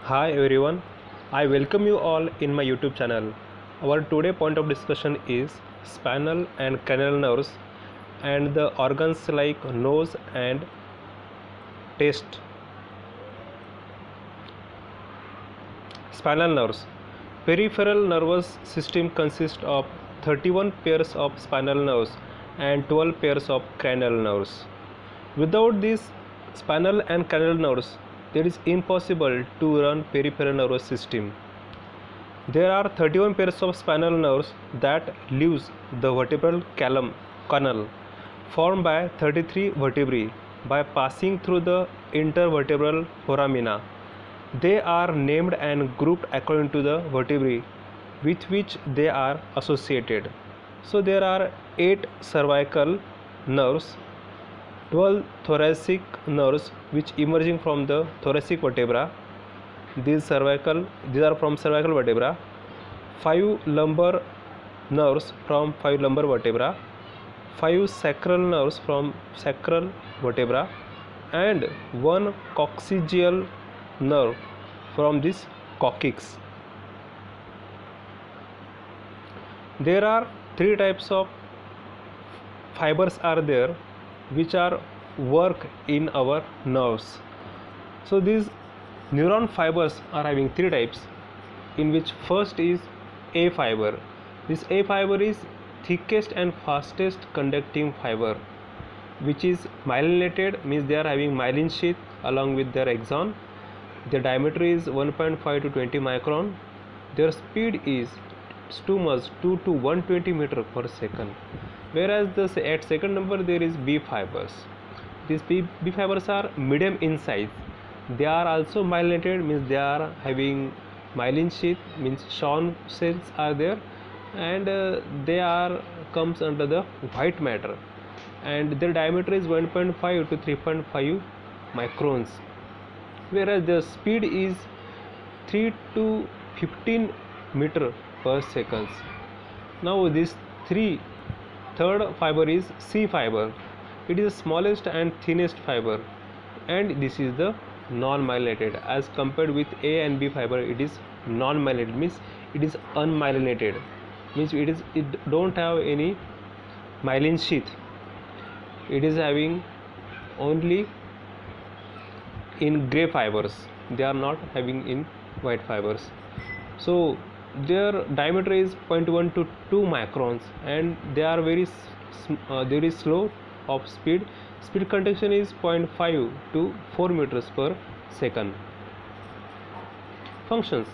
Hi everyone, I welcome you all in my YouTube channel. Our today point of discussion is spinal and cranial nerves and the organs like nose and taste. Spinal nerves. Peripheral nervous system consists of 31 pairs of spinal nerves and 12 pairs of cranial nerves. Without these spinal and cranial nerves, it is impossible to run peripheral nervous system. There are 31 pairs of spinal nerves that leaves the vertebral canal formed by 33 vertebrae by passing through the intervertebral foramina. They are named and grouped according to the vertebrae with which they are associated. So there are 8 cervical nerves, 12 thoracic nerves which emerging from the thoracic vertebra. These are from cervical vertebra. 5 lumbar nerves from 5 lumbar vertebra. 5 sacral nerves from sacral vertebra, and 1 coccygeal nerve from this coccyx. There are 3 types of fibers are there which are work in our nerves. So these neuron fibers are having 3 types, in which first is A fiber. This A fiber is thickest and fastest conducting fiber, which is myelinated, means they are having myelin sheath along with their axon. Their diameter is 1.5 to 20 micron. Their speed is too much, 2 to 120 meter per second. Whereas at second number there is B fibers. These B fibers are medium in size. They are also myelinated, means they are having myelin sheath, means Schwann cells are there, and they are comes under the white matter, and their diameter is 1.5 to 3.5 microns, whereas the speed is 3 to 15 meter per seconds. Now this third fiber is C fiber. It is the smallest and thinnest fiber, and this is the non-myelinated. As compared with A and B fiber, it is non-myelinated, means it is unmyelinated, means it don't have any myelin sheath. It is having only in gray fibers. They are not having in white fibers. So their diameter is 0.1 to 2 microns, and they are very slow of speed. Speed conduction is 0.5 to 4 meters per second. Functions.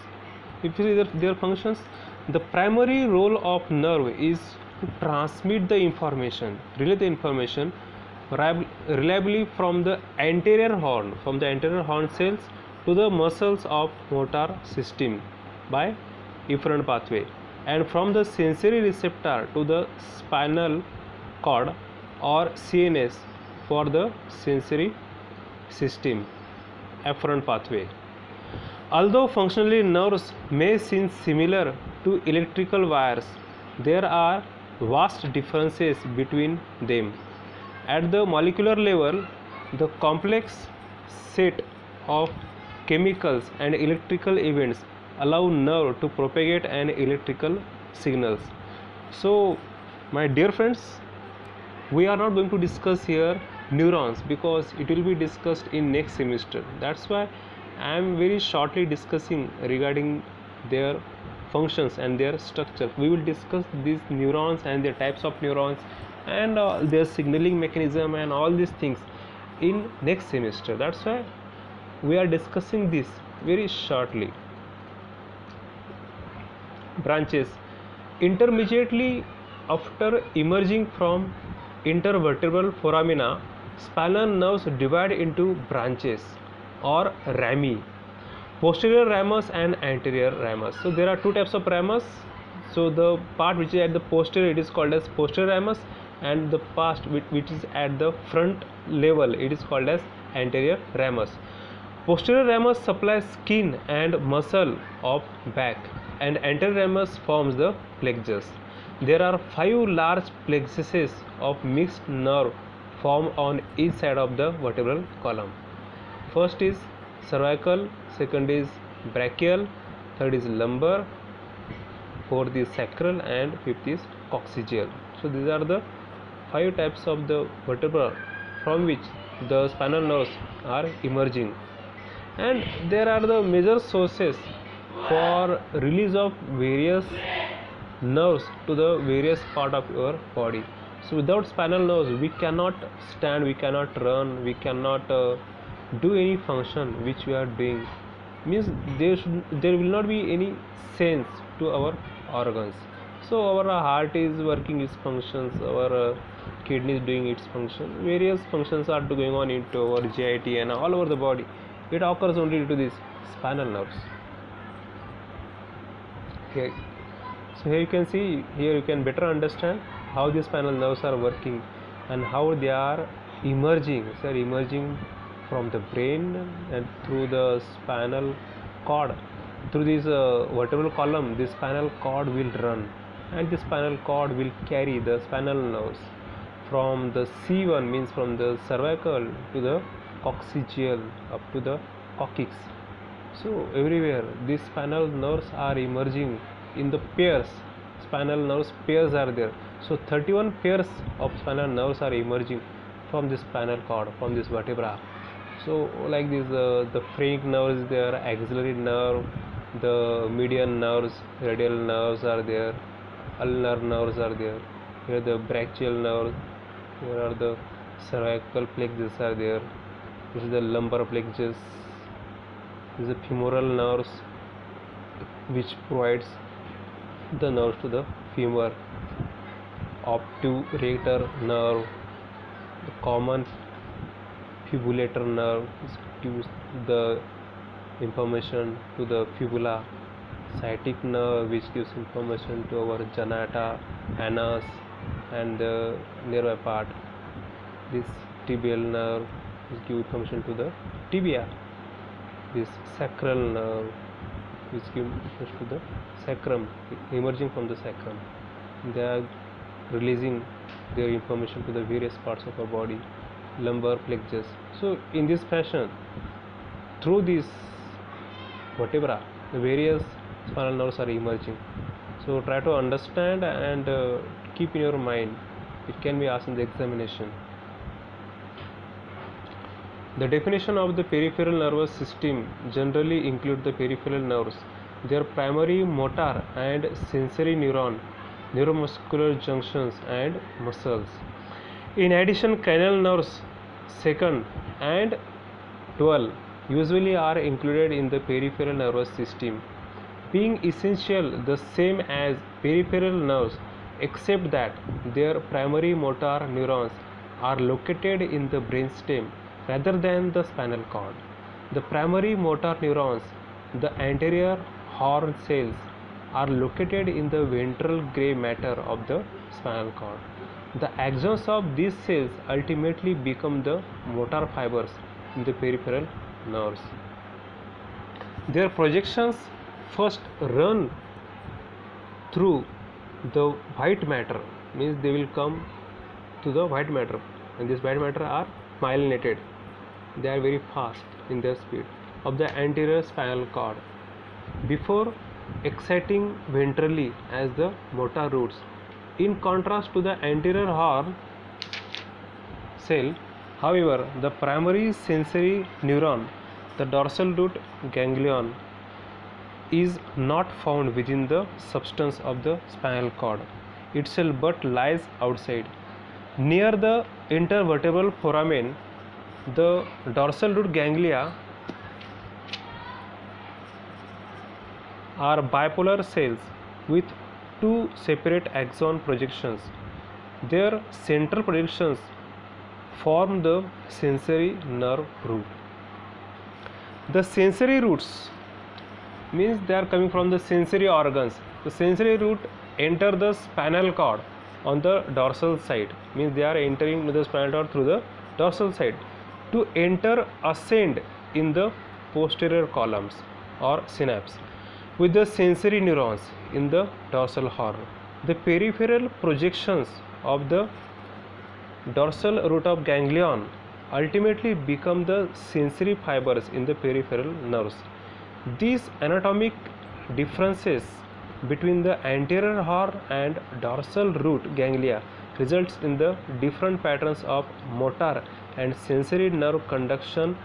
If you see their functions, the primary role of nerve is to transmit the information, relay the information reliably from the anterior horn cells to the muscles of motor system by efferent pathway, and from the sensory receptor to the spinal cord or CNS for the sensory system efferent pathway. Although functionally nerves may seem similar to electrical wires, there are vast differences between them. At the molecular level, the complex set of chemicals and electrical events allow nerve to propagate an electrical signals. So my dear friends, we are not going to discuss here neurons because it will be discussed in next semester. That's why I am very shortly discussing regarding their functions and their structure. We will discuss these neurons and their types of neurons and their signaling mechanism and all these things in next semester. That's why we are discussing this very shortly. Branches. Intermediately after emerging from intervertebral foramina, spinal nerves divide into branches or rami, posterior ramus and anterior ramus. So there are 2 types of ramus. So the part which is at the posterior, it is called as posterior ramus, and the part which is at the front level, it is called as anterior ramus. Posterior ramus supplies skin and muscle of back, and anterior ramus forms the plexus. There are 5 large plexuses of mixed nerve formed on each side of the vertebral column. First is cervical, second is brachial, third is lumbar, fourth is sacral, and fifth is coccygeal. So these are the 5 types of the vertebra from which the spinal nerves are emerging, and there are the major sources for release of various nerves to the various part of your body. So without spinal nerves we cannot stand, we cannot run, we cannot do any function which we are doing. Means there will not be any sense to our organs. So our heart is working its functions, our kidney is doing its function, various functions are going on into our GIT and all over the body. It occurs only due to these spinal nerves. Okay. So here you can see, here you can better understand how the spinal nerves are working and how they are emerging. So they are emerging from the brain and through the spinal cord. Through this vertebral column, the spinal cord will run, and the spinal cord will carry the spinal nerves from the C1, means from the cervical, to the coccygeal up to the coccyx. So everywhere these spinal nerves are emerging in the pairs. Spinal nerves pairs are there. So 31 pairs of spinal nerves are emerging from this spinal cord, from this vertebra. So like this, the phrenic nerve is there, axillary nerve, the median nerves, radial nerves are there, ulnar nerves are there. Here the brachial nerves, here are the cervical plexus are there. This is the lumbar plexus. This is the femoral nerves, which provides the nerves to the femur. Obturator nerve, the common fibulator nerve, gives the information to the fibula. Sciatic nerve, which gives information to our genita, anus, and the nearby part. This tibial nerve gives information to the tibia. This sacral nerve, which gives information to the sacrum, emerging from the sacrum. They are releasing their information to the various parts of our body. Lumbar plexus. So in this fashion, through this vertebra, the various spinal nerves are emerging. So try to understand and keep in your mind. It can be asked in the examination. The definition of the peripheral nervous system generally include the peripheral nerves, their primary motor and sensory neuron, neuromuscular junctions, and muscles. In addition, cranial nerves, second and 12, usually are included in the peripheral nervous system, being essential the same as peripheral nerves, except that their primary motor neurons are located in the brainstem rather than the spinal cord. The primary motor neurons, the anterior horn cells, are located in the ventral gray matter of the spinal cord. The axons of these cells ultimately become the motor fibers in the peripheral nerves. Their projections first run through the white matter, means they will come to the white matter, and this white matter are myelinated. They are very fast in their speed of the anterior spinal cord before exciting ventrally as the motor roots. In contrast to the anterior horn cell, however, the primary sensory neuron, the dorsal root ganglion, is not found within the substance of the spinal cord itself but lies outside. Near the intervertebral foramen, the dorsal root ganglia are bipolar cells with two separate axon projections. Their central projections form the sensory nerve root. The sensory roots means they are coming from the sensory organs. The sensory root enter the spinal cord on the dorsal side, means they are entering the spinal cord through the dorsal side to enter ascend in the posterior columns or synapse with the sensory neurons in the dorsal horn. The peripheral projections of the dorsal root of ganglion ultimately become the sensory fibers in the peripheral nerves. These anatomic differences between the anterior horn and dorsal root ganglia results in the different patterns of motor and sensory nerve conduction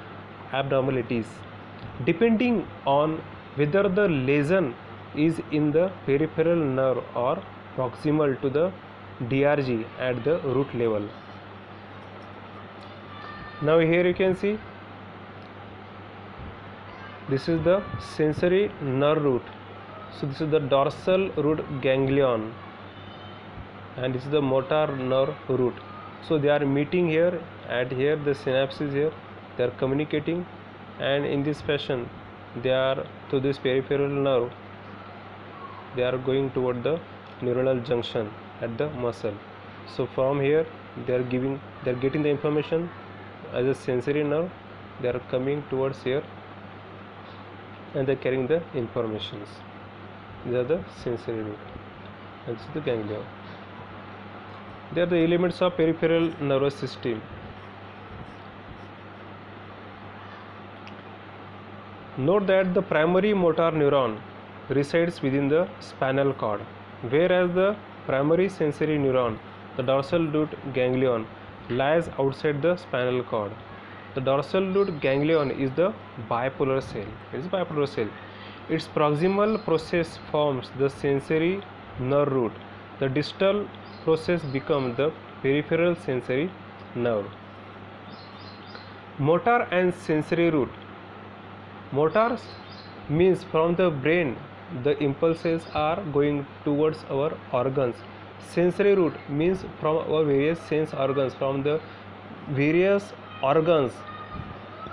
abnormalities, depending on whether the lesion is in the peripheral nerve or proximal to the DRG at the root level. Now here you can see this is the sensory nerve root. So this is the dorsal root ganglion and this is the motor nerve root. So they are meeting here, and here the synapses here, they are communicating, and in this fashion they are to this peripheral nerve, they are going toward the neuronal junction at the muscle. So from here they are getting the information as a sensory nerve, they are coming towards here and they are carrying the informations. These are the sensory root and this is the ganglia. They are the elements of peripheral nervous system. Note that the primary motor neuron resides within the spinal cord, whereas the primary sensory neuron, the dorsal root ganglion, lies outside the spinal cord. The dorsal root ganglion is the bipolar cell. It is a bipolar cell. Its proximal process forms the sensory nerve root. The distal process becomes the peripheral sensory nerve. Motor and sensory root. Motor means from the brain the impulses are going towards our organs. Sensory root means from our various sense organs, from the various organs,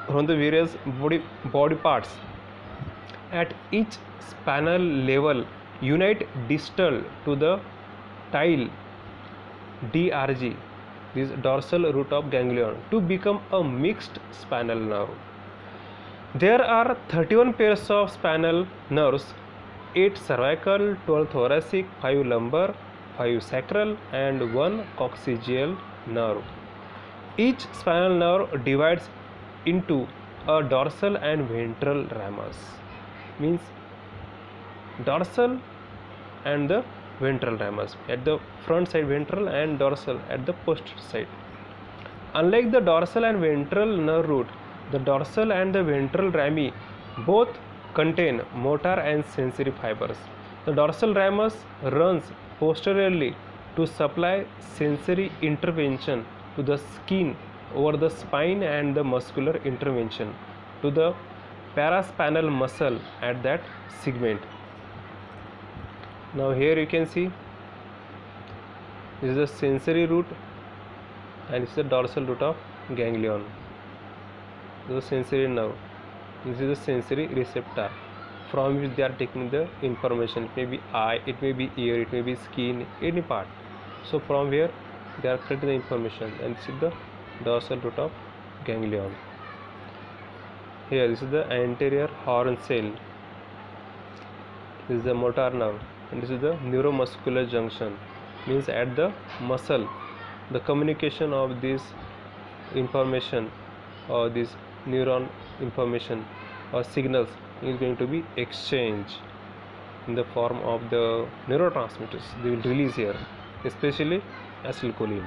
from the various body parts at each spinal level unite distal to the tile DRG, this dorsal root of ganglion, to become a mixed spinal nerve. There are 31 pairs of spinal nerves, 8 cervical, 12 thoracic, 5 lumbar, 5 sacral and 1 coccygeal nerve. Each spinal nerve divides into a dorsal and ventral ramus, means dorsal and the ventral ramus, at the front side ventral and dorsal at the posterior side. Unlike the dorsal and ventral nerve root, the dorsal and the ventral rami both contain motor and sensory fibers. The dorsal ramus runs posteriorly to supply sensory intervention to the skin over the spine and the muscular intervention to the paraspinal muscle at that segment. Now here you can see this is the sensory root and this is the dorsal root of ganglion. This is the sensory nerve. This is the sensory receptor from which they are taking the information. It may be eye, it may be ear, it may be skin, any part. So from here they are collecting the information, and this is the dorsal root of ganglion. Here this is the anterior horn cell. This is the motor nerve, and this is the neuromuscular junction, means at the muscle the communication of this information or this neuron information or signals is going to be exchanged in the form of the neurotransmitters they will release here, especially acetylcholine.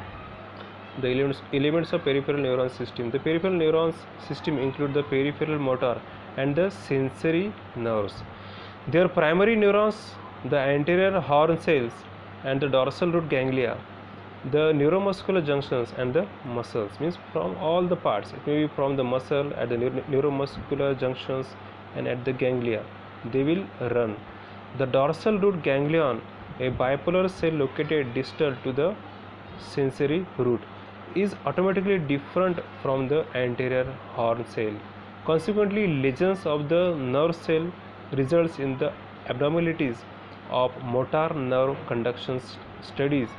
The elements of peripheral neuron system. The peripheral neurons system include the peripheral motor and the sensory nerves. Their primary neurons, the anterior horn cells and the dorsal root ganglia, the neuromuscular junctions and the muscles, means from all the parts. It may be from the muscle at the neuromuscular junctions and at the ganglia, they will run. The dorsal root ganglion, a bipolar cell located distal to the sensory root, is automatically different from the anterior horn cell. Consequently, lesions of the nerve cell results in the abnormalities of motor nerve conduction studies,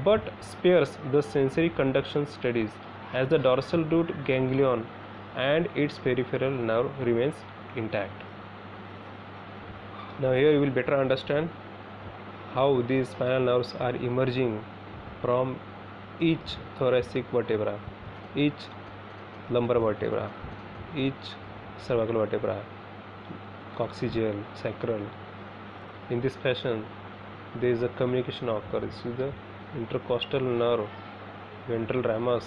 but spares the sensory conduction studies, as the dorsal root ganglion and its peripheral nerve remains intact. Now here you will better understand how these spinal nerves are emerging from each thoracic vertebra, each lumbar vertebra, each cervical vertebra, coccygeal, sacral. In this fashion, there is a communication occurs. This is the intercostal nerve, ventral ramus,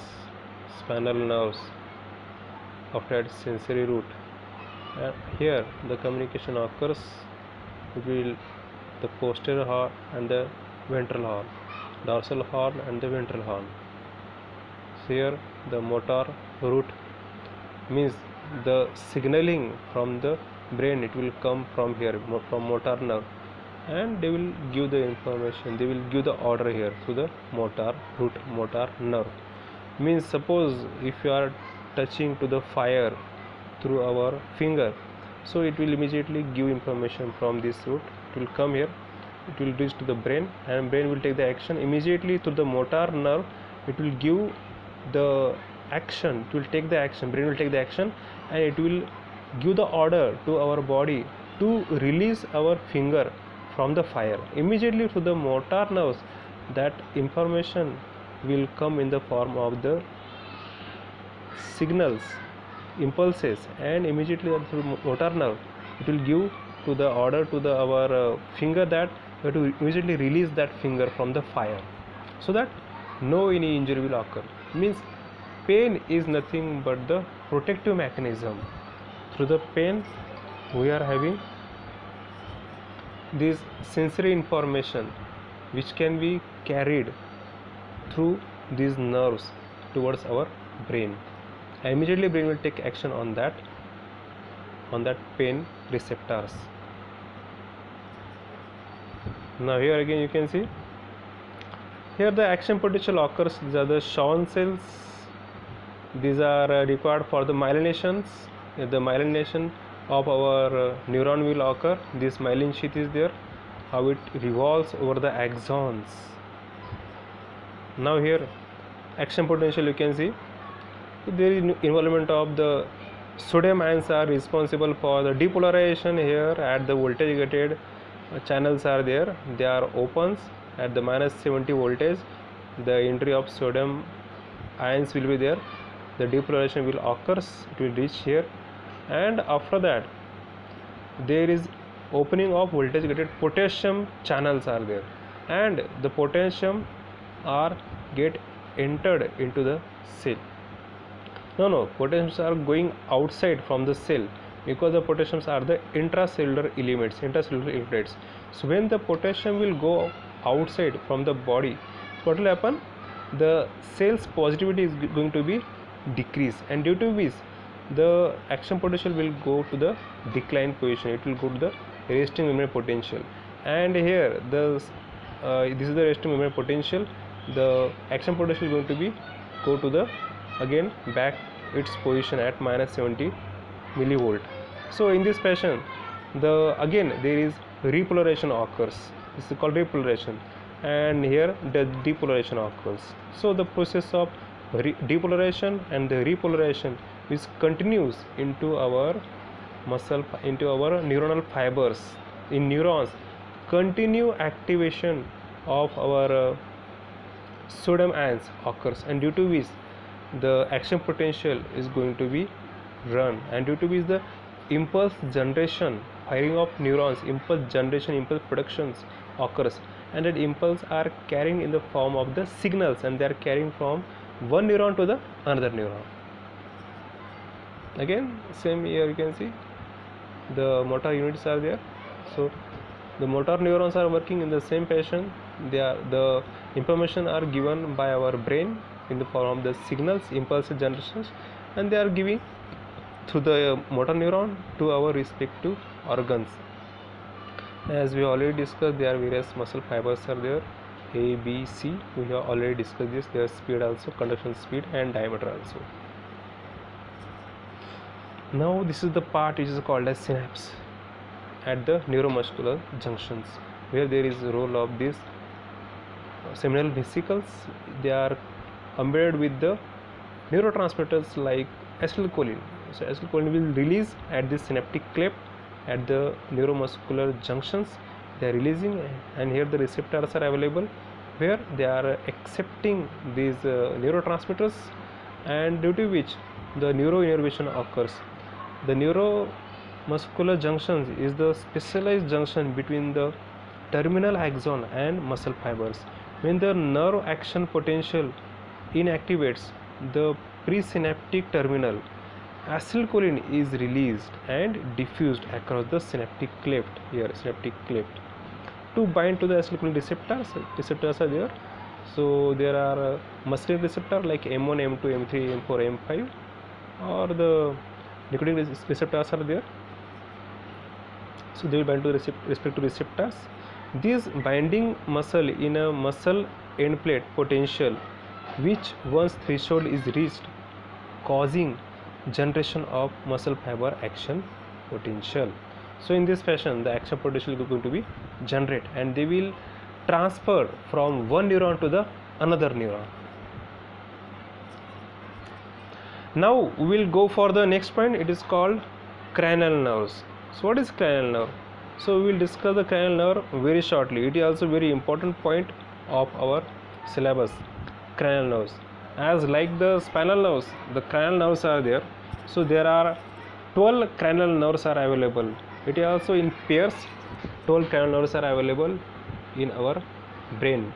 spinal nerves, after that sensory root. And here the communication occurs between the posterior horn and the ventral horn, dorsal horn and the ventral horn. So here the motor root means the signaling from the brain, it will come from here, from motor nerve, and they will give the information, they will give the order here to the motor root, motor nerve. Means suppose if you are touching to the fire through our finger, so it will immediately give information from this root, it will come here, it will reach to the brain, and brain will take the action immediately to the motor nerve, it will give the action, it will take the action, brain will take the action, and it will give the order to our body to release our finger from the fire. Immediately to the motor nerves, that information will come in the form of the signals, impulses, and immediately through motor nerve, it will give to the order to the our finger that we have to immediately release that finger from the fire, so that no any injury will occur. Means pain is nothing but the protective mechanism. Through the pain, we are having this sensory information which can be carried through these nerves towards our brain, and immediately brain will take action on that pain receptors. Now here again you can see, here the action potential occurs. These are the Schwann cells, these are required for the myelinations. The myelination of our neuron will occur. This myelin sheath is there, how it revolves over the axons. Now here action potential you can see, there is involvement of the sodium ions are responsible for the depolarization. Here at the voltage gated channels are there, they are opens at the -70 voltage, the entry of sodium ions will be there, the depolarization will occurs, it will reach here, and after that there is opening of voltage gated potassium channels are there, and the potassium are get entered into the cell. No, potassiums are going outside from the cell, because the potassiums are the intracellular elements. So when the potassium will go outside from the body, what will happen? The cell's positivity is going to be decreased, and due to which the action potential will go to the decline position, it will go to the resting membrane potential. And here this is the resting membrane potential, the action potential is going to be go to the again back its position at -70 millivolt. So in this fashion, the again there is repolarization occurs, this is called repolarization, and here the depolarization occurs. So the process of depolarization and the repolarization which continues into our muscle, into our neuronal fibers. In neurons, continue activation of our sodium ions occurs, and due to which the action potential is going to be run, and due to which the impulse generation, firing of neurons, impulse generation, impulse productions occurs, and that impulse are carrying in the form of the signals, and they are carrying from one neuron to the another neuron. Again same here you can see the motor units are there. So the motor neurons are working in the same fashion, the information are given by our brain in the form of the signals, impulse generations, and they are giving through the motor neuron to our respective organs. As we already discussed, there are various muscle fibers are there, A, B, C. We have already discussed this. Their speed also, conduction speed and diameter also. Now this is the part which is called as synapse at the neuromuscular junctions, where there is a role of these seminal vesicles. They are embedded with the neurotransmitters like acetylcholine. So acetylcholine will release at the synaptic cleft at the neuromuscular junctions. They are releasing, and here the receptors are available where they are accepting these neurotransmitters, and due to which the neuroinnervation occurs. The muscular junctions is the specialized junction between the terminal axon and muscle fibers. When the nerve action potential inactivates the presynaptic terminal, acetylcholine is released and diffused across the synaptic cleft, here synaptic cleft, to bind to the acetylcholine receptors. Receptors are there. So there are muscarinic receptor like M1, M2, M3, M4, M5, or the nicotinic receptors are there. So they will bind to respective receptors. This binding muscle in a muscle end plate potential, which once threshold is reached, causing generation of muscle fiber action potential. So in this fashion, the action potential is going to be generated, and they will transfer from one neuron to the another neuron. Now we will go for the next point. It is called cranial nerves. So what is cranial nerve? So we will discuss the cranial nerve very shortly. It is also very important point of our syllabus. Cranial nerves, as like the spinal nerves, the cranial nerves are there. So there are 12 cranial nerves are available. It is also in pairs. 12 cranial nerves are available in our brain.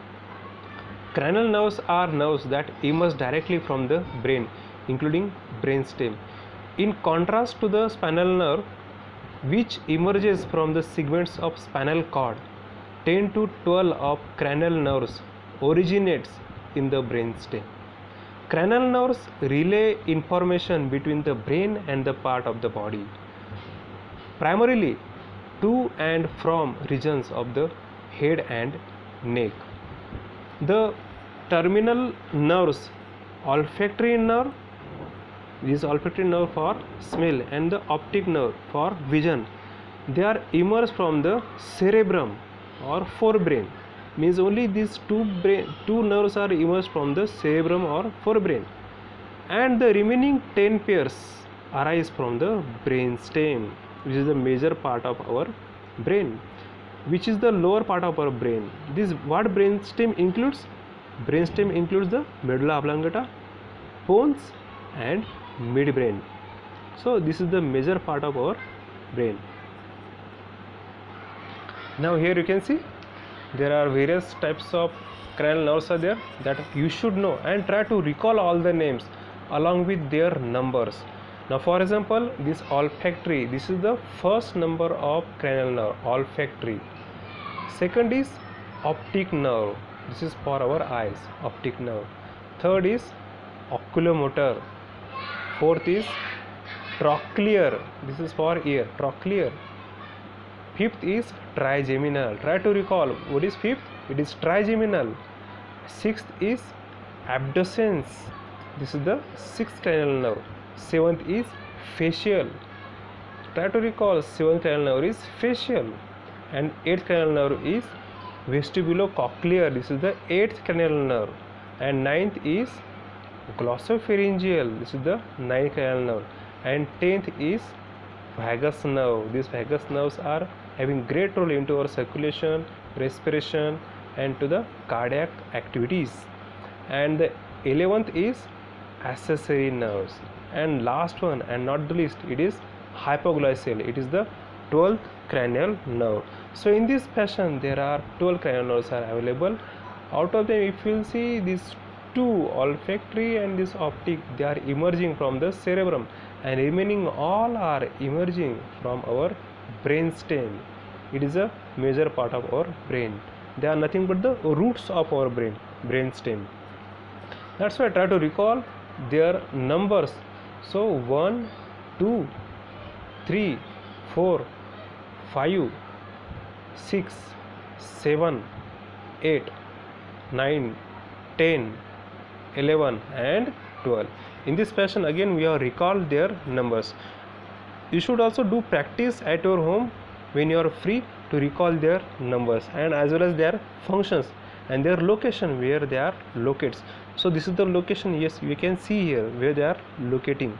Cranial nerves are nerves that emerge directly from the brain, including brainstem. In contrast to the spinal nerve, which emerges from the segments of spinal cord, 10 to 12 of cranial nerves originates in the brainstem. Cranial nerves relay information between the brain and the part of the body, primarily to and from regions of the head and neck. The terminal nerves, olfactory nerve, this olfactory nerve for smell, and the optic nerve for vision, they are emerged from the cerebrum or forebrain. Means only these two nerves are emerged from the cerebrum or forebrain, and the remaining 10 pairs arise from the brainstem, which is the major part of our brain, which is the lower part of our brain. This what brainstem includes? Brainstem includes the medulla oblongata, bones, and midbrain. So this is the major part of our brain. Now here you can see there are various types of cranial nerves are there that you should know, and try to recall all the names along with their numbers. Now for example, this olfactory, this is the first number of cranial nerve, olfactory. Second is optic nerve, this is for our eyes, optic nerve. Third is oculomotor. Fourth is trochlear, this is for ear, trochlear. Fifth is trigeminal. Try to recall what is fifth. It is trigeminal. Sixth is abducens, this is the sixth cranial nerve. Seventh is facial. Try to recall, seventh cranial nerve is facial. And eighth cranial nerve is vestibulocochlear, this is the eighth cranial nerve. And ninth is glossopharyngeal, this is the ninth cranial nerve. And 10th is vagus nerve. These vagus nerves are having great role into our circulation, respiration, and to the cardiac activities. And the 11th is accessory nerves. And last one and not the least, it is hypoglossal. It is the 12th cranial nerve. So in this fashion there are 12 cranial nerves are available. Out of them, if you will see, these two, olfactory and this optic, they are emerging from the cerebrum, and remaining all are emerging from our brainstem. It is a major part of our brain. They are nothing but the roots of our brainstem. That's why I try to recall their numbers. So 1, 2, 3, 4, 5, 6, 7, 8, 9, 10, 11 and 12. In this fashion again we have recalled their numbers. You should also do practice at your home when you are free to recall their numbers and as well as their functions and their location where they are located. So this is the location, yes, we can see here where they are locating.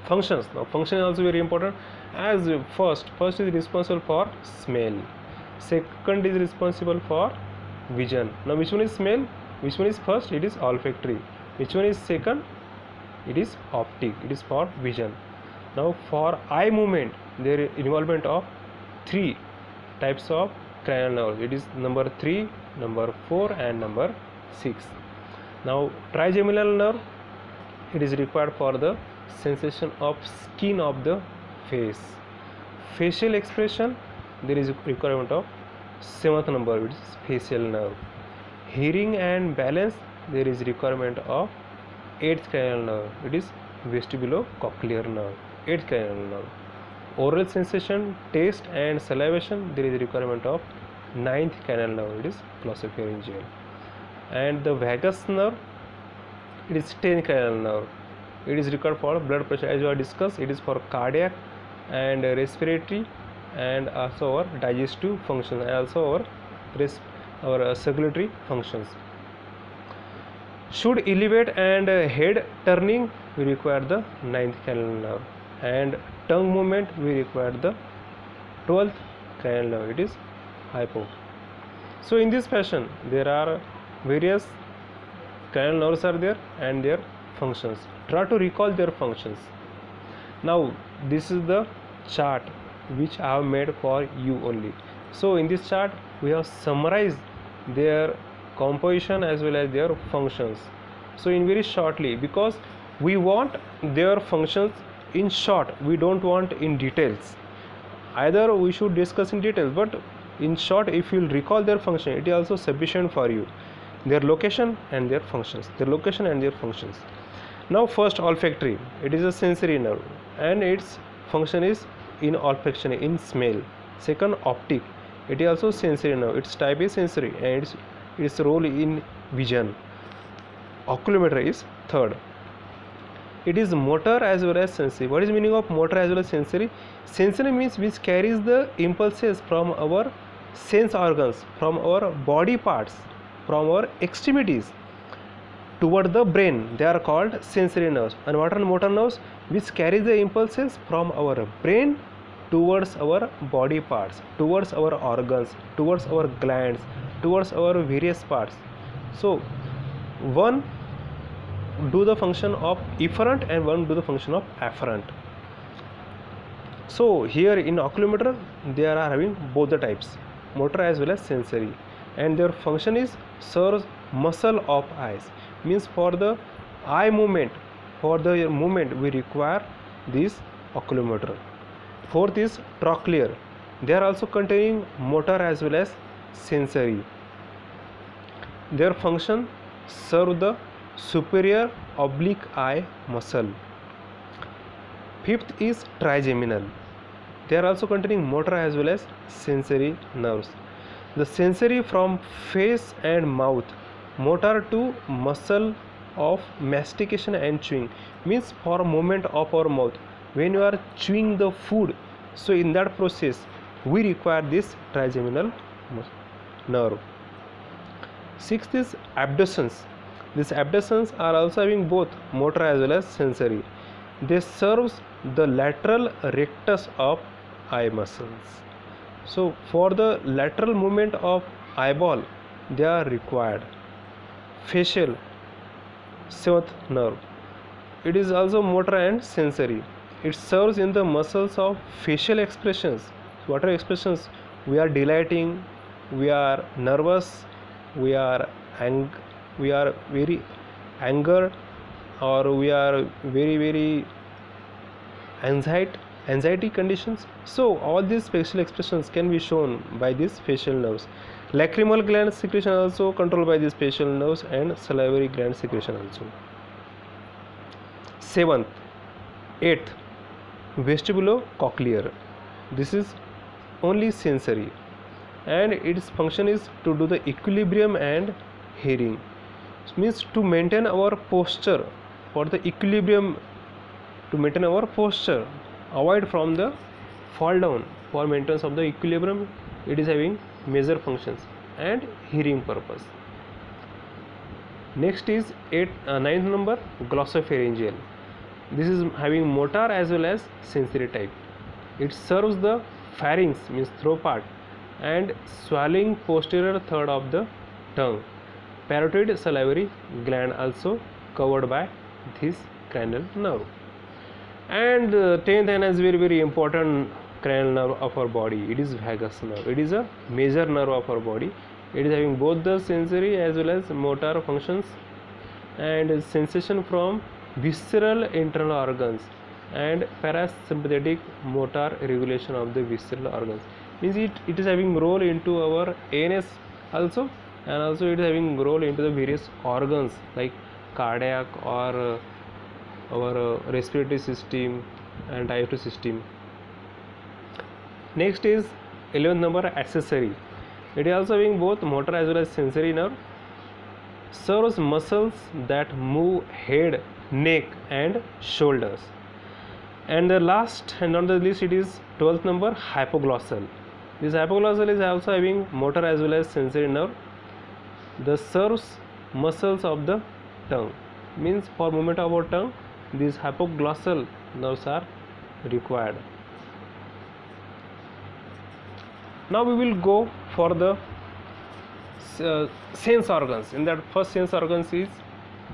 Functions. Now function is also very important. As first is responsible for smell, second is responsible for vision. Now which one is smell, which one is first? It is olfactory. Which one is second? It is optic, it is for vision. Now for eye movement, there is involvement of 3 types of cranial nerves. It is number 3, number 4 and number 6. Now trigeminal nerve, it is required for the sensation of skin of the face. Facial expression, there is requirement of 7th number, which is facial nerve. Hearing and balance, there is requirement of 8th cranial nerve, it is vestibulocochlear nerve, 8th cranial nerve. Oral sensation, taste and salivation, there is requirement of 9th cranial nerve, it is glossopharyngeal. And the vagus nerve, it is 10th cranial nerve. It is required for blood pressure, as we have discussed. It is for cardiac and respiratory and also our digestive functions and also our circulatory functions. Should elevate and head turning, we require the 9th cranial nerve, and tongue movement, we require the 12th cranial nerve, it is hypo. So in this fashion, there are various cranial nerves are there and their functions. Try to recall their functions. Now this is the chart which I have made for you only. So in this chart we have summarized their composition as well as their functions. So in very shortly, because we want their functions in short, we don't want in details. Either we should discuss in details, but in short, if you will recall their function, it is also sufficient for you. Their location and their functions, their location and their functions. Now first, olfactory, it is a sensory nerve and its function is in olfaction, in smell. Second, optic, it is also sensory nerve, its type is sensory and its role in vision. Oculometer is third. It is motor as well as sensory. What is the meaning of motor as well as sensory? Sensory means which carries the impulses from our sense organs, from our body parts, from our extremities toward the brain. They are called sensory nerves. And what are motor nerves? Which carry the impulses from our brain towards our body parts, towards our organs, towards our glands, towards our various parts. So one do the function of efferent and one do the function of afferent. So here in oculometer they are having both the types, motor as well as sensory, and their function is serves muscle of eyes, means for the eye movement, for the movement we require this oculometer. Fourth is trochlear, they are also containing motor as well as sensory. Their function serve the superior oblique eye muscle. Fifth is trigeminal, they are also containing motor as well as sensory nerves. The sensory from face and mouth, motor to muscle of mastication and chewing, means for movement of our mouth when you are chewing the food. So in that process we require this trigeminal nerve. Sixth is abducens. These abducens are also having both motor as well as sensory. They serves the lateral rectus of eye muscles. So for the lateral movement of eyeball they are required. Facial, 7th nerve, it is also motor and sensory. It serves in the muscles of facial expressions. What are expressions? We are delighting, we are nervous, we are very angered, or we are very anxiety conditions. So all these facial expressions can be shown by these facial nerves. Lacrimal gland secretion also controlled by these facial nerves, and salivary gland secretion also. 7th, 8th, vestibulocochlear, this is only sensory and its function is to do the equilibrium and hearing. It means to maintain our posture, for the equilibrium, to maintain our posture, avoid from the fall down, for maintenance of the equilibrium it is having major functions, and hearing purpose. Next is 9th number, glossopharyngeal. This is having motor as well as sensory type. It serves the pharynx, means throat part, and swallowing posterior third of the tongue. Parotid salivary gland also covered by this cranial nerve. And 10th and is very important cranial nerve of our body. It is vagus nerve. It is a major nerve of our body. It is having both the sensory as well as motor functions and sensation from visceral internal organs and parasympathetic motor regulation of the visceral organs. Means it is having role into our ANS also, and also it is having role into the various organs like cardiac or our respiratory system and digestive system. Next is 11th number, accessory. It is also having both motor as well as sensory nerve. Serves muscles that move head, neck and shoulders. And the last and not the least, it is 12th number, hypoglossal. This hypoglossal is also having motor as well as sensory nerve. The serves muscles of the tongue. Means for movement of our tongue, these hypoglossal nerves are required. Now we will go for the sense organs. In that, first sense organs is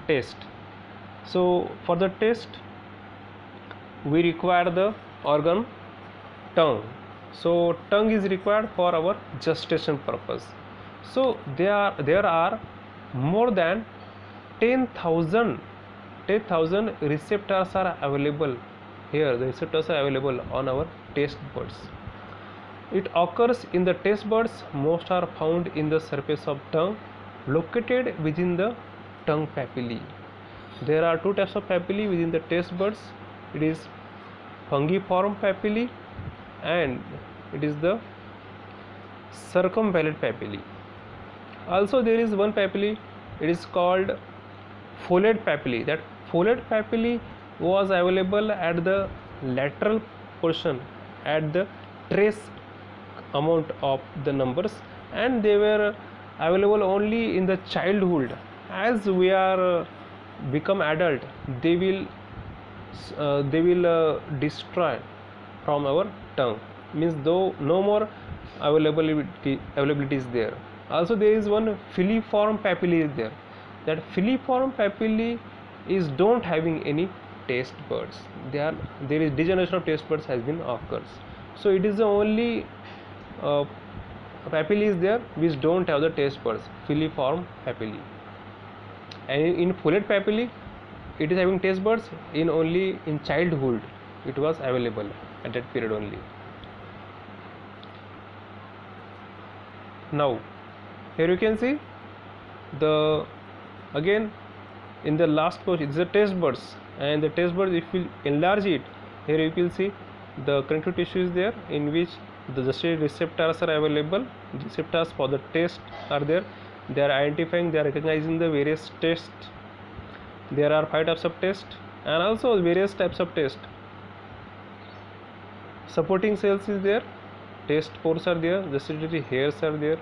taste. So for the taste we require the organ tongue. So tongue is required for our gestation purpose. So there are more than 10,000 receptors are available here. The receptors are available on our taste buds. It occurs in the taste buds. Most are found in the surface of tongue, located within the tongue papillae. There are two types of papillae within the taste buds. It is fungiform papillae and it is the circumvallate papillae. Also there is one papillae, it is called follate papillae. That follate papillae was available at the lateral portion at the trace amount of the numbers, and they were available only in the childhood. As we are become adult, they will destroy from our tongue. Means though no more availability is there. Also there is one filiform papillae is there. That filiform papillae is don't having any taste buds. There is degeneration of taste buds has been occurs. So it is the only papillae is there which don't have the taste buds, filiform papillae. And in follate papillae it is having taste buds in only in childhood. It was available at that period only. Now here you can see the again in the last portion it is the taste buds, and the taste buds, if you enlarge it, here you will see the connective tissue is there in which the gustatory receptors are available. Receptors for the taste are there. They are identifying, they are recognizing the various tastes. There are 5 types of taste and also various types of taste. Supporting cells is there, taste pores are there, gustatory hairs are there.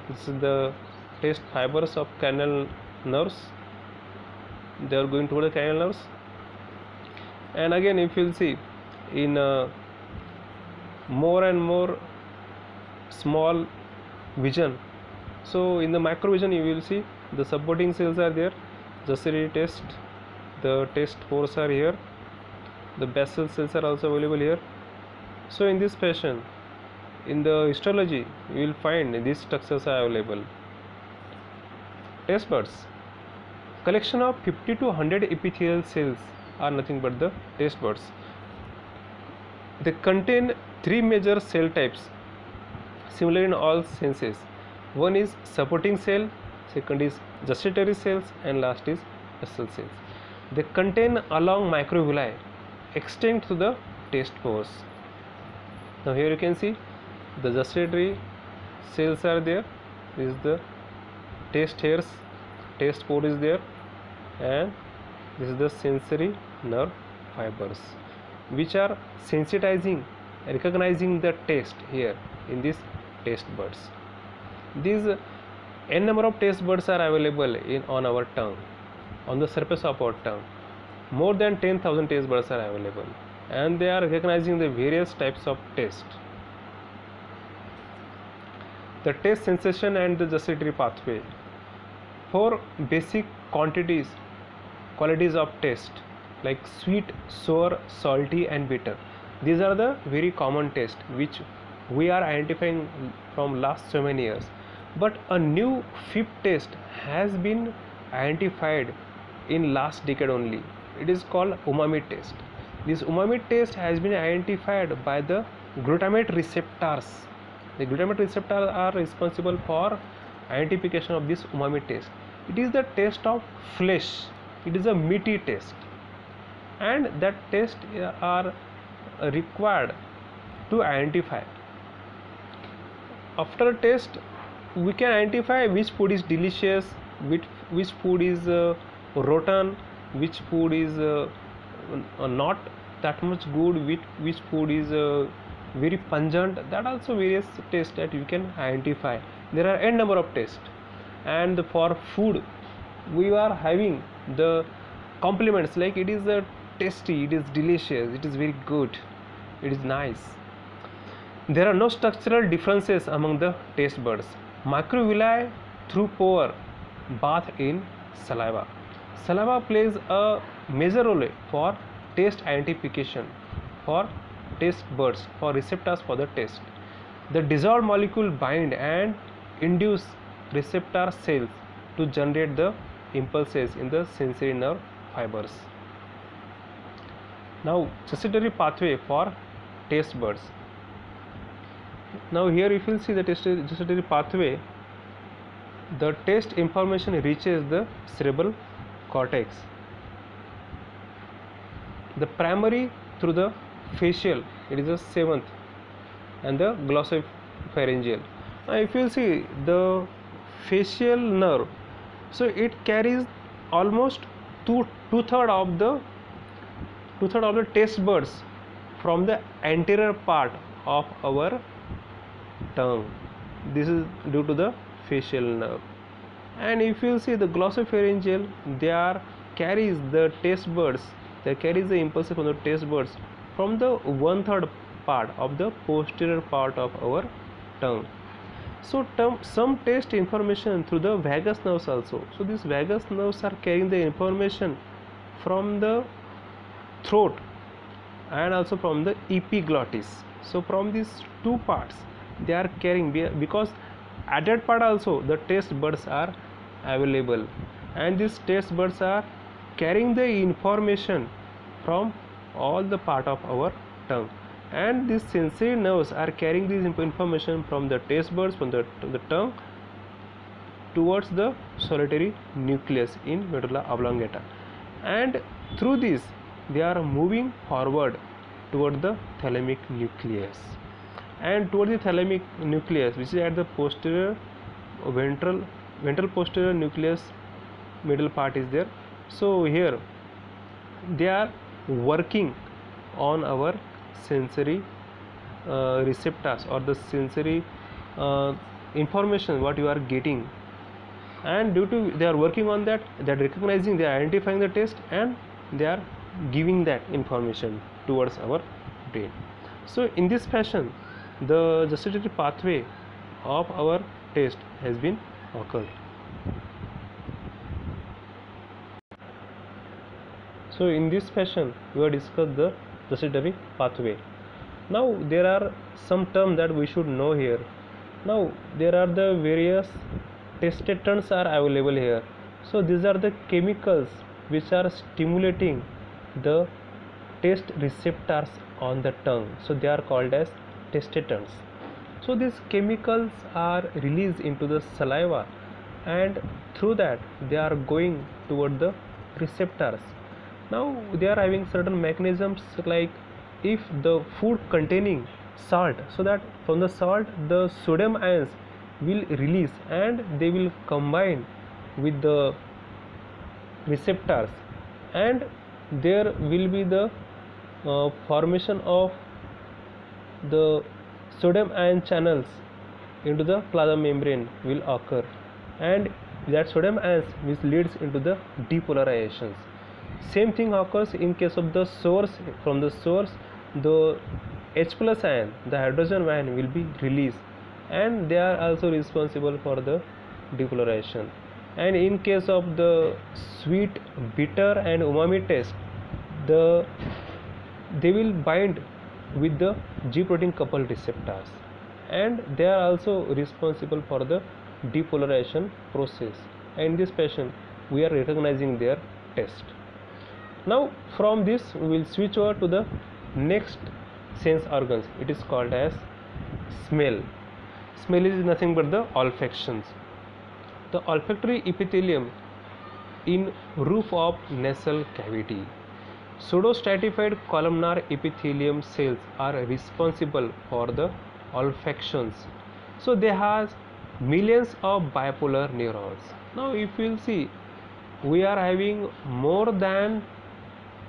This is the taste fibers of cranial nerves. They are going toward the cranial nerves. And again if you will see in more and more small vision, so in the macro vision you will see the supporting cells are there, gustatory taste, the taste pores are here, the basal cells are also available here. So in this fashion, in the histology you will find these structures are available. Taste buds, collection of 50 to 100 epithelial cells are nothing but the taste buds. They contain 3 major cell types, similar in all senses. One is supporting cell, second is gustatory cells, and last is basal cells. They contain along microvilli extend to the taste pores. Now here you can see the gustatory cells are there. This is the taste hairs, taste pore is there, and this is the sensory nerve fibers which are sensitizing, recognizing the taste here in these taste buds. These n number of taste buds are available on our tongue, on the surface of our tongue. More than 10,000 taste buds are available, and they are recognizing the various types of taste. The taste sensation and the gustatory pathway. 4 basic qualities of taste. like sweet, sour, salty and bitter. These are the very common tests which we are identifying from last so many years. But a new fifth test has been identified in last decade only. It is called umami test. This umami test has been identified by the glutamate receptors. The glutamate receptors are responsible for identification of this umami taste. It is the taste of flesh. It is a meaty taste, and that taste are required to identify. After a taste, we can identify which food is delicious, which food is rotten, which food is not that much good, which food is very pungent. That also various tests that you can identify. There are n number of tests, and for food we are having the compliments like it is tasty, it is delicious, it is very good, it is nice. There are no structural differences among the taste buds. Microvilli through pore bath in saliva. Saliva plays a major role for taste identification, for taste buds, for receptors for the taste. The dissolved molecule bind and induce receptor cells to generate the impulses in the sensory nerve fibers. Now, gustatory pathway for taste buds. Now here if you see the gustatory pathway, the taste information reaches the cerebral cortex. The primary through the facial, it is the seventh, and the glossopharyngeal. Now if you see the facial nerve, so it carries almost two-thirds of the taste buds from the anterior part of our tongue. This is due to the facial nerve. And if you see the glossopharyngeal, carries the taste buds, they carries the impulses from the taste buds from the 1/3 part of the posterior part of our tongue. So some taste information through the vagus nerves also. So these vagus nerves are carrying the information from the throat and also from the epiglottis. So from these two parts they are carrying, because at that part also the taste buds are available, and these taste buds are carrying the information from all the part of our tongue, and these sensory nerves are carrying this information from the taste buds from the tongue towards the solitary nucleus in medulla oblongata, and through this they are moving forward toward the thalamic nucleus, and toward the thalamic nucleus, which is at the posterior ventral posterior nucleus, middle part is there. So here they are working on our sensory receptors or the sensory information what you are getting, and due to they are working on that, they are recognizing, they are identifying the taste, and they are giving that information towards our brain. So in this fashion the gustatory pathway of our taste has been occurred. So in this fashion we have discussed the gustatory pathway. Now there are some terms that we should know here. Now there are the various tastetants are available here. So these are the chemicals which are stimulating the taste receptors on the tongue. So they are called as tastetants. So these chemicals are released into the saliva, and through that they are going toward the receptors. Now they are having certain mechanisms, like if the food containing salt, so that from the salt the sodium ions will release and they will combine with the receptors, and there will be the formation of the sodium ion channels into the plasma membrane will occur, and that sodium ions which leads into the depolarizations. Same thing occurs in case of the source. From the source the H plus ion, the hydrogen ion will be released, and they are also responsible for the depolarization. And in case of the sweet, bitter and umami taste, they will bind with the G protein coupled receptors, and they are also responsible for the depolarization process. And in this fashion we are recognizing their taste. Now from this we will switch over to the next sense organs. It is called as smell. Smell is nothing but the olfactions. The olfactory epithelium in roof of nasal cavity. Pseudostratified columnar epithelium cells are responsible for the olfactions. So they have millions of bipolar neurons. Now if you will see, we are having more than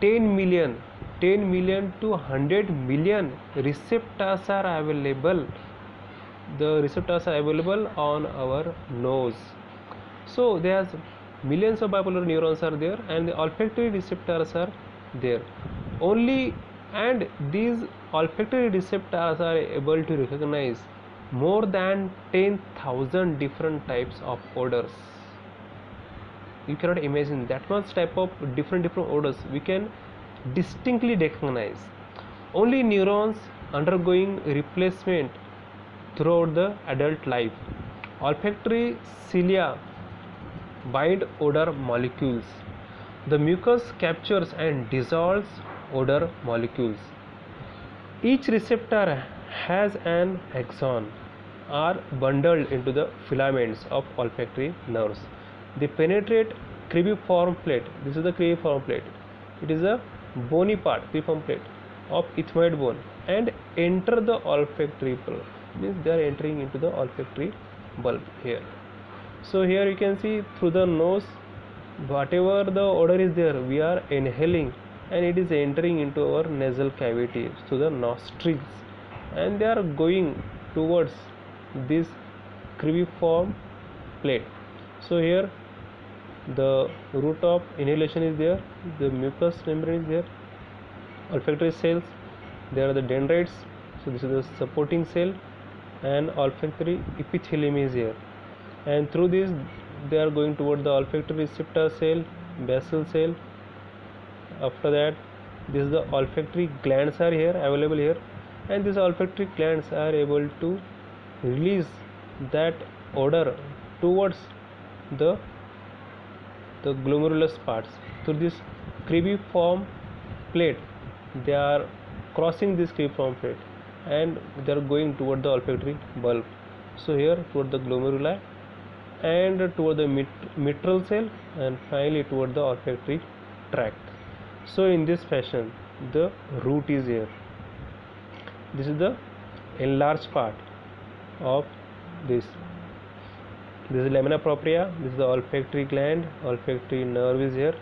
10 million to 100 million receptors are available. The receptors are available on our nose. So there's millions of bipolar neurons are there, and the olfactory receptors are there only, and these olfactory receptors are able to recognize more than 10,000 different types of odors. You cannot imagine that much type of different odors we can distinctly recognize. Only neurons undergoing replacement throughout the adult life. Olfactory cilia bind odor molecules. The mucus captures and dissolves odor molecules. Each receptor has an axon, are bundled into the filaments of olfactory nerves. They penetrate cribriform plate. This is the cribriform plate. It is a bony part, cribriform plate of ethmoid bone, and enter the olfactory bulb. Means they are entering into the olfactory bulb here. So here you can see through the nose, whatever the odor is there, we are inhaling, and it is entering into our nasal cavity through the nostrils, and they are going towards this cribriform plate. So here the route of inhalation is there, the mucous membrane is there, olfactory cells, there are the dendrites, so this is the supporting cell, and olfactory epithelium is here, and through this they are going toward the olfactory receptor cell, basal cell. After that, this is the olfactory glands are here available here, and these olfactory glands are able to release that odor towards the glomerulus parts through this cribriform plate. They are crossing this cribriform plate, and they are going toward the olfactory bulb. So here toward the glomeruli, and toward the mitral cell, and finally toward the olfactory tract. So in this fashion the root is here. This is the enlarged part of this. This is lamina propria, this is the olfactory gland, olfactory nerve is here,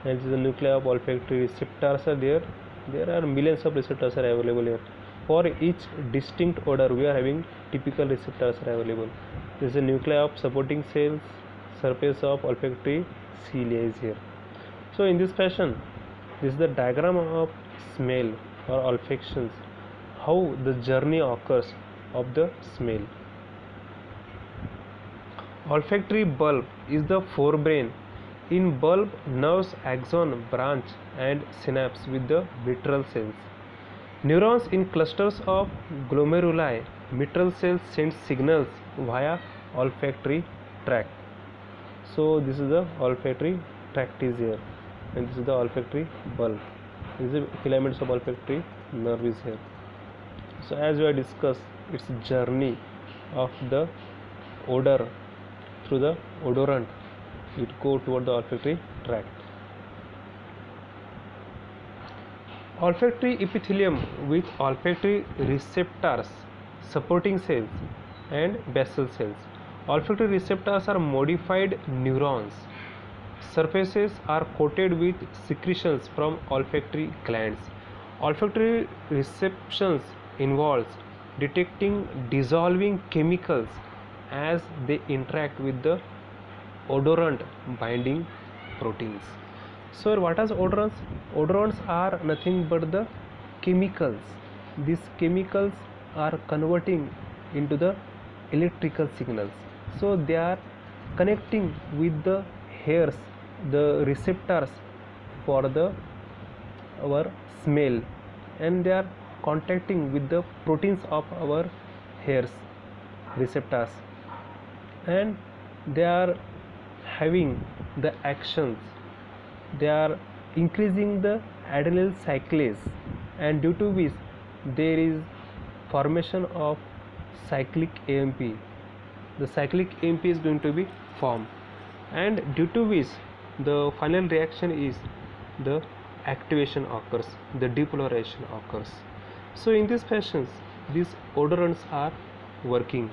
and this is the nuclei of olfactory receptors are there. There are millions of receptors are available here. For each distinct odor we are having typical receptors are available. This is the nuclei of supporting cells, surface of olfactory cilia is here. So in this fashion, this is the diagram of smell or olfactions, how the journey occurs of the smell. Olfactory bulb is the forebrain. In bulb, nerves, axon, branch and synapse with the mitral cells. Neurons in clusters of glomeruli. Mitral cells send signals via olfactory tract. So this is the olfactory tract is here, and this is the olfactory bulb. This is the filaments of olfactory nerve is here. So as we have discussed, its journey of the odor through the odorant, it go toward the olfactory tract. Olfactory epithelium with olfactory receptors, supporting cells and basal cells. Olfactory receptors are modified neurons. Surfaces are coated with secretions from olfactory glands. Olfactory receptions involves detecting dissolving chemicals as they interact with the odorant binding proteins. So what are odorants? Odorants are nothing but the chemicals. These chemicals are converting into the electrical signals. So they are connecting with the hairs, the receptors for the our smell, and they are contacting with the proteins of our hairs receptors, and they are having the actions, they are increasing the adrenal cyclase, and due to which there is formation of cyclic AMP. The cyclic AMP is going to be formed, and due to which the final reaction is the activation occurs, the depolarization occurs. So in this fashion these odorants are working.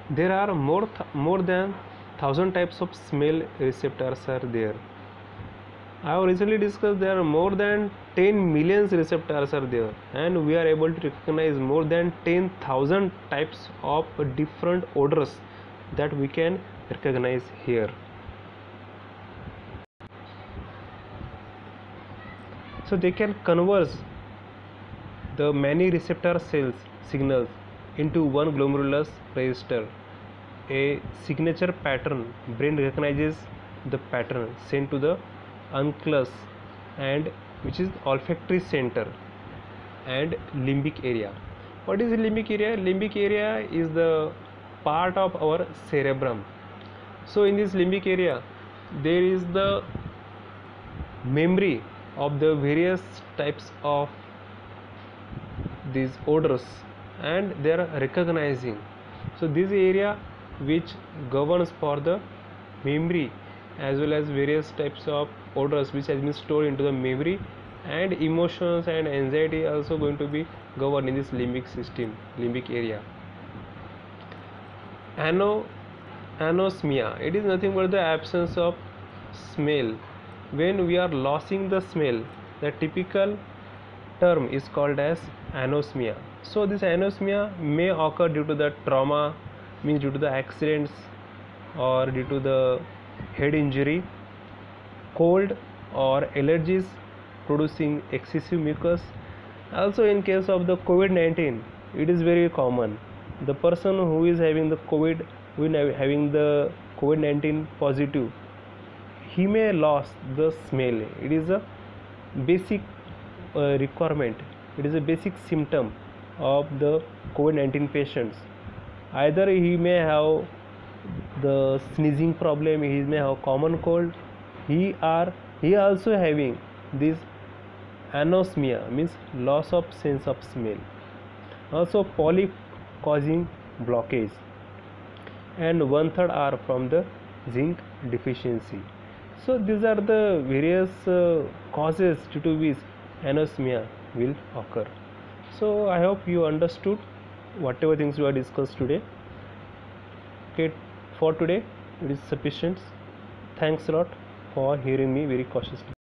There are more than 1000 types of smell receptors are there. I have recently discussed there are more than 10 million receptors are there, and we are able to recognize more than 10,000 types of different odors that we can recognize here. So they can converge the many receptor cells signals into one glomerulus register, a signature pattern. Brain recognizes the pattern sent to the uncus, and which is olfactory center and limbic area. What is the limbic area? Limbic area is the part of our cerebrum. So in this limbic area there is the memory of the various types of these odors, and they are recognizing. So this area which governs for the memory as well as various types of odors which has been stored into the memory, and emotions and anxiety also going to be governed in this limbic system, limbic area. Anosmia, it is nothing but the absence of smell. When we are losing the smell, the typical term is called as anosmia. So this anosmia may occur due to the trauma, means due to the accidents, or due to the head injury, cold, or allergies producing excessive mucus. Also in case of the COVID-19, it is very common. The person who is having the COVID, having the COVID-19 positive, he may lose the smell. It is a basic requirement, it is a basic symptom of the COVID-19 patients. Either he may have the sneezing problem, he may have common cold, he also having this anosmia, means loss of sense of smell. Also polyp causing blockage, and 1/3 are from the zinc deficiency. So these are the various causes due to which anosmia will occur. So I hope you understood whatever things we have discussed today. Okay, for today it is sufficient. Thanks a lot for hearing me very cautiously.